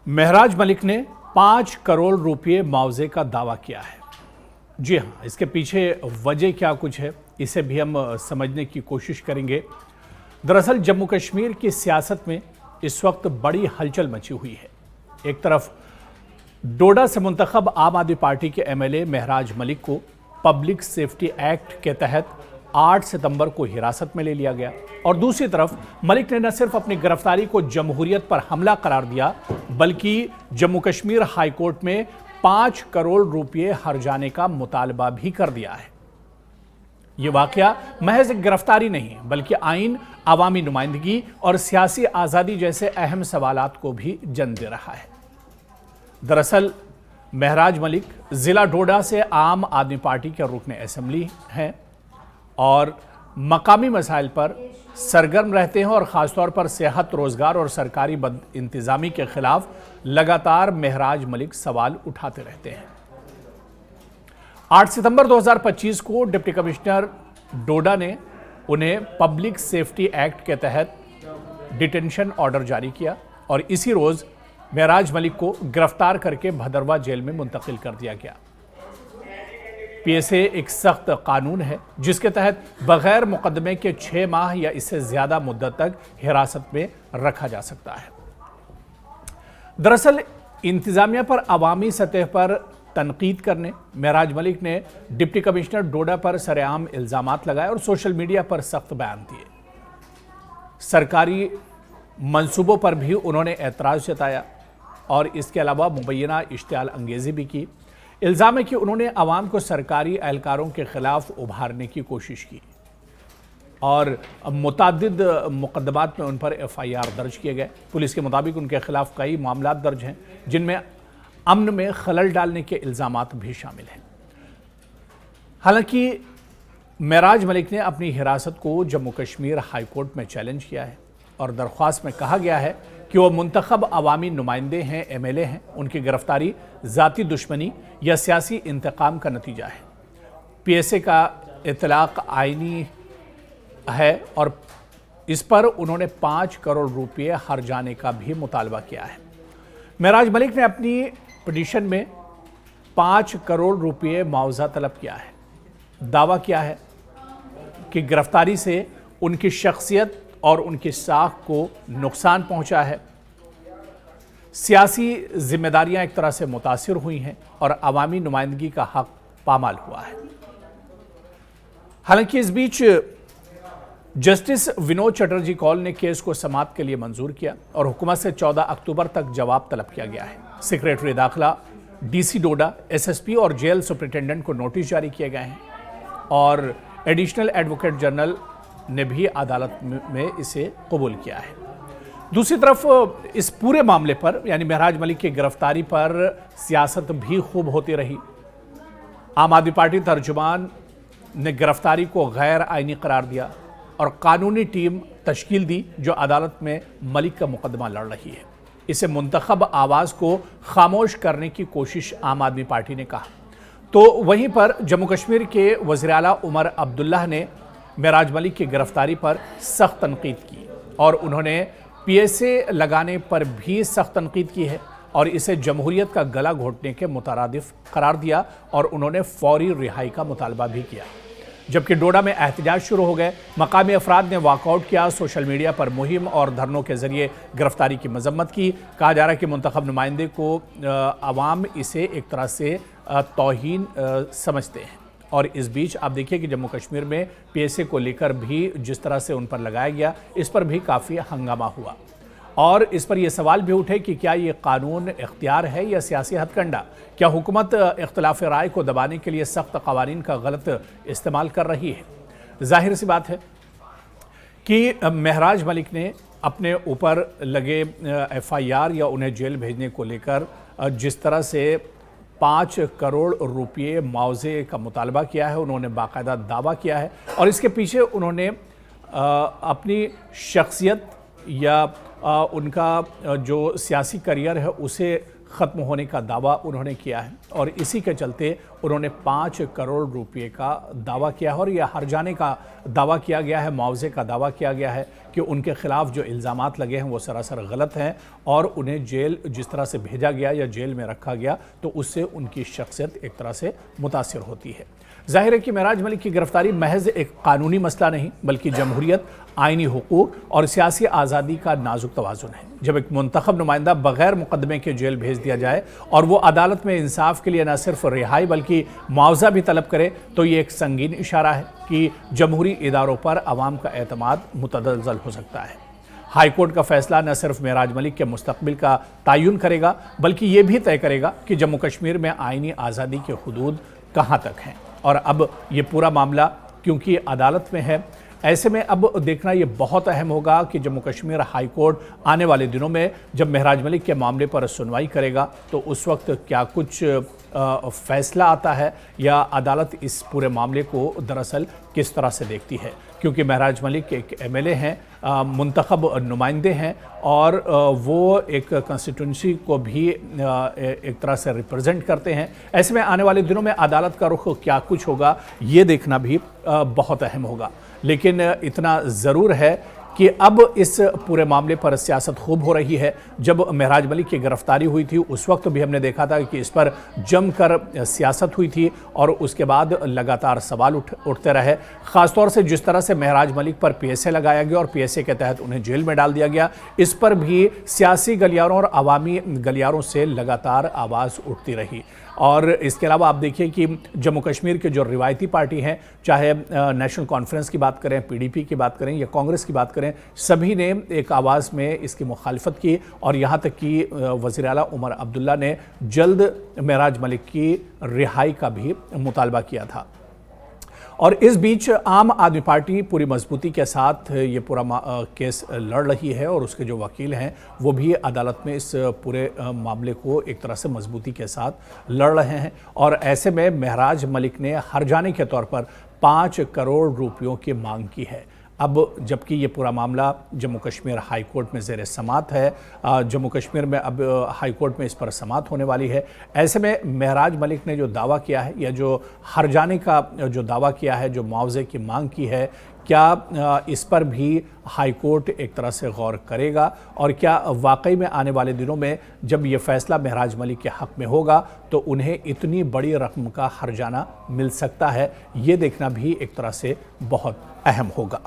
महराज मलिक ने 5 करोड़ रुपए मुआवजे का दावा किया है। जी हाँ, इसके पीछे वजह क्या कुछ है, इसे भी हम समझने की कोशिश करेंगे। दरअसल जम्मू कश्मीर की सियासत में इस वक्त बड़ी हलचल मची हुई है। एक तरफ डोडा से मुंतखब आम आदमी पार्टी के एमएलए महराज मलिक को पब्लिक सेफ्टी एक्ट के तहत 8 सितंबर को हिरासत में ले लिया गया और दूसरी तरफ मलिक ने न सिर्फ अपनी गिरफ्तारी को जमहूरियत पर हमला करार दिया, बल्कि जम्मू कश्मीर हाई कोर्ट में 5 करोड़ रुपए हर्जाने का मुतालबा भी कर दिया है। यह वाकया महज गिरफ्तारी नहीं, बल्कि आइन, आवामी नुमाइंदगी और सियासी आज़ादी जैसे अहम सवालात को भी जन्म दे रहा है। दरअसल महराज मलिक जिला डोडा से आम आदमी पार्टी के रुकन असेंबली हैं और मकामी मसाइल पर सरगर्म रहते हैं और ख़ासतौर पर सेहत, रोज़गार और सरकारी बद इंतज़ामी के ख़िलाफ़ लगातार महराज मलिक सवाल उठाते रहते हैं। 8 सितंबर 2025 को डिप्टी कमिश्नर डोडा ने उन्हें पब्लिक सेफ्टी एक्ट के तहत डिटेंशन ऑर्डर जारी किया और इसी रोज़ महराज मलिक को गिरफ्तार करके भदरवा जेल में मुंतकिल कर दिया गया। पीएसए एक सख्त कानून है जिसके तहत बगैर मुकदमे के 6 माह या इससे ज्यादा मुद्दत तक हिरासत में रखा जा सकता है। दरअसल इंतजामिया पर अवामी सतह पर तनकीद करने महराज मलिक ने डिप्टी कमिश्नर डोडा पर सरेआम इल्जामात लगाए और सोशल मीडिया पर सख्त बयान दिए। सरकारी मंसूबों पर भी उन्होंने एतराज़ जताया और इसके अलावा मुबैना इश्तियाल अंगेज़ी भी की। इल्ज़ाम है कि उन्होंने अवाम को सरकारी एहलकारों के खिलाफ उभारने की कोशिश की और मुतादिद मुकदमात में उन पर FIR दर्ज किए गए। पुलिस के मुताबिक उनके खिलाफ कई मामला दर्ज हैं जिनमें अमन में खलल डालने के इल्ज़ामात भी शामिल हैं। हालांकि महराज मलिक ने अपनी हिरासत को जम्मू कश्मीर हाई कोर्ट में चैलेंज किया है और दरख्वास्त में कहा गया है कि वो मुंतखब अवामी नुमाइंदे हैं, MLA हैं। उनकी गिरफ्तारी ज़ाती दुश्मनी या सियासी इंतकाम का नतीजा है। PSA का इतलाक़ आइनी है और इस पर उन्होंने 5 करोड़ रुपए हर्जाने का भी मुतालबा किया है। महराज मलिक ने अपनी पिटीशन में 5 करोड़ रुपए मुआवजा तलब किया है। दावा किया है कि गिरफ्तारी से उनकी शख्सियत और उनकी साख को नुकसान पहुंचा है, सियासी जिम्मेदारियां एक तरह से मुतासिर हुई हैं और अवामी नुमाइंदगी का हक पामाल हुआ है। हालांकि इस बीच जस्टिस विनोद चटर्जी कौल ने केस को समाअत के लिए मंजूर किया और हुकूमत से 14 अक्टूबर तक जवाब तलब किया गया है। सेक्रेटरी दाखिला, DC डोडा, SSP और जेल सुपरिटेंडेंट को नोटिस जारी किए गए हैं और एडिशनल एडवोकेट जनरल ने भी अदालत में इसे कबूल किया है। दूसरी तरफ इस पूरे मामले पर यानी महराज मलिक की गिरफ्तारी पर सियासत भी खूब होती रही। आम आदमी पार्टी तर्जुमान ने गिरफ्तारी को गैर आइनी करार दिया और कानूनी टीम तश्कील दी जो अदालत में मलिक का मुकदमा लड़ रही है। इसे मुंतखब आवाज़ को खामोश करने की कोशिश आम आदमी पार्टी ने कहा। तो वहीं पर जम्मू कश्मीर के वज़ीर आला उमर अब्दुल्ला ने महराज मलिक की गिरफ्तारी पर सख्त तनकीद की और उन्होंने PSA लगाने पर भी सख्त तनकीद की है और इसे जमहूरियत का गला घोटने के मुतरादिफ करार दिया और उन्होंने फौरी रिहाई का मुतालबा भी किया। जबकि डोडा में एहतजाज शुरू हो गए, मकामी अफराद ने वॉकआउट किया, सोशल मीडिया पर मुहिम और धरनों के जरिए गिरफ्तारी की मजम्मत की। कहा जा रहा है कि मुंतखब नुमाइंदे को अवाम इसे एक तरह से तौहीन समझते हैं। और इस बीच आप देखिए कि जम्मू कश्मीर में PSA को लेकर भी जिस तरह से उन पर लगाया गया, इस पर भी काफ़ी हंगामा हुआ और इस पर यह सवाल भी उठे कि क्या ये कानून इख्तियार है या सियासी हथकंडा। क्या हुकूमत इख्तिलाफ राय को दबाने के लिए सख्त कवानीन का गलत इस्तेमाल कर रही है। जाहिर सी बात है कि महराज मलिक ने अपने ऊपर लगे FIR या उन्हें जेल भेजने को लेकर जिस तरह से 5 करोड़ रुपए मुआवजे का मुतालबा किया है, उन्होंने बाकायदा दावा किया है और इसके पीछे उन्होंने अपनी शख्सियत या उनका जो सियासी करियर है उसे खत्म होने का दावा उन्होंने किया है और इसी के चलते उन्होंने 5 करोड़ रुपए का दावा किया है और यह हर जाने का दावा किया गया है, मुआवजे का दावा किया गया है कि उनके खिलाफ जो इल्ज़ामात लगे हैं वो सरासर गलत हैं और उन्हें जेल जिस तरह से भेजा गया या जेल में रखा गया तो उससे उनकी शख्सियत एक तरह से मुतासिर होती है। जाहिर है कि महराज मलिक की गिरफ्तारी महज एक कानूनी मसला नहीं बल्कि जमहूरियत, आइनी हुकूक और सियासी आज़ादी का नाजुक तवाज़ुन है। जब एक मुंतखब नुमाइंदा बगैर मुकदमे के जेल भेज दिया जाए और वो अदालत में इंसाफ के लिए न सिर्फ रिहाई बल्कि मुआवजा भी तलब करे तो ये एक संगीन इशारा है कि जमहूरी इदारों पर अवाम का एतमाद मुतदलजल हो सकता है। हाई कोर्ट का फैसला न सिर्फ महराज मलिक के मुस्तकबिल का तयन करेगा बल्कि ये भी तय करेगा कि जम्मू कश्मीर में आइनी आज़ादी के हुदूद कहाँ तक हैं। और अब ये पूरा मामला क्योंकि अदालत में है, ऐसे में अब देखना ये बहुत अहम होगा कि जम्मू कश्मीर हाई कोर्ट आने वाले दिनों में जब महराज मलिक के मामले पर सुनवाई करेगा तो उस वक्त क्या कुछ फैसला आता है या अदालत इस पूरे मामले को दरअसल किस तरह से देखती है, क्योंकि महराज मलिक एक एमएलए हैं, मुंतखब नुमाइंदे हैं और वो एक कंस्टिट्यूंसी को भी एक तरह से रिप्रेजेंट करते हैं। ऐसे में आने वाले दिनों में अदालत का रुख क्या कुछ होगा ये देखना भी बहुत अहम होगा। लेकिन इतना ज़रूर है कि अब इस पूरे मामले पर सियासत खूब हो रही है। जब महराज मलिक की गिरफ्तारी हुई थी उस वक्त भी हमने देखा था कि इस पर जमकर सियासत हुई थी और उसके बाद लगातार सवाल उठते रहे। ख़ासतौर से जिस तरह से महराज मलिक पर पीएसए लगाया गया और पीएसए के तहत उन्हें जेल में डाल दिया गया, इस पर भी सियासी गलियारों और अवामी गलियारों से लगातार आवाज़ उठती रही। और इसके अलावा आप देखिए कि जम्मू कश्मीर के जो रिवायती पार्टी हैं, चाहे नेशनल कॉन्फ्रेंस की बात करें, पीडीपी की बात करें या कांग्रेस की बात करें, सभी ने एक आवाज़ में इसकी मुखालफत की और यहाँ तक कि वज़ीर आला उमर अब्दुल्ला ने जल्द महराज मलिक की रिहाई का भी मुतालबा किया था। और इस बीच आम आदमी पार्टी पूरी मजबूती के साथ ये पूरा केस लड़ रही है और उसके जो वकील हैं वो भी अदालत में इस पूरे मामले को एक तरह से मजबूती के साथ लड़ रहे हैं। और ऐसे में महराज मलिक ने हर जाने के तौर पर 5 करोड़ रुपयों की मांग की है। अब जबकि ये पूरा मामला जम्मू कश्मीर हाई कोर्ट में ज़ेर समात है, जम्मू कश्मीर में अब हाई कोर्ट में इस पर समात होने वाली है। ऐसे में महराज मलिक ने जो दावा किया है या जो हर जाने का जो दावा किया है, जो मुआवजे की मांग की है, क्या इस पर भी हाई कोर्ट एक तरह से गौर करेगा और क्या वाकई में आने वाले दिनों में जब ये फैसला महराज मलिक के हक़ में होगा तो उन्हें इतनी बड़ी रकम का हर्जाना मिल सकता है, ये देखना भी एक तरह से बहुत अहम होगा।